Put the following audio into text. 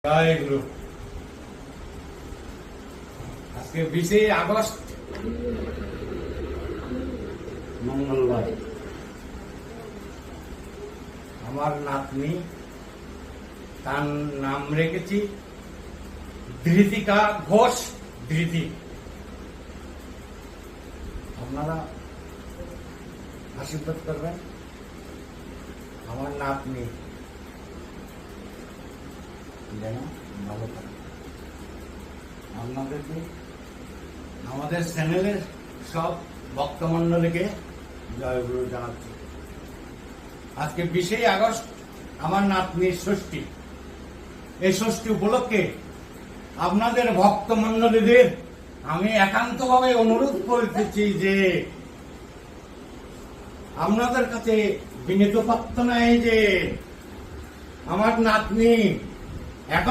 জয়গুরু। আজকে 20 আগস্ট মঙ্গলবার। আমার নাতনি, তার নাম রেখেছি ধৃতিকা ঘোষ। ধৃতি। আপনারা আশীর্বাদ করবেন আমার নাতনি যেন ভালো থাকে। আপনাদেরকে আমাদের চ্যানেলের সব ভক্তমণ্ডলীকে জয়গুরু জানাচ্ছি। আজকে 20 আগস্ট আমার নাতনির ষষ্ঠী। এই ষষ্ঠী উপলক্ষে আপনাদের ভক্তমণ্ডলীদের আমি একান্তভাবে অনুরোধ করতেছি যে আপনাদের কাছে বিনীত প্রার্থনা এই যে আমার নাতনি এখন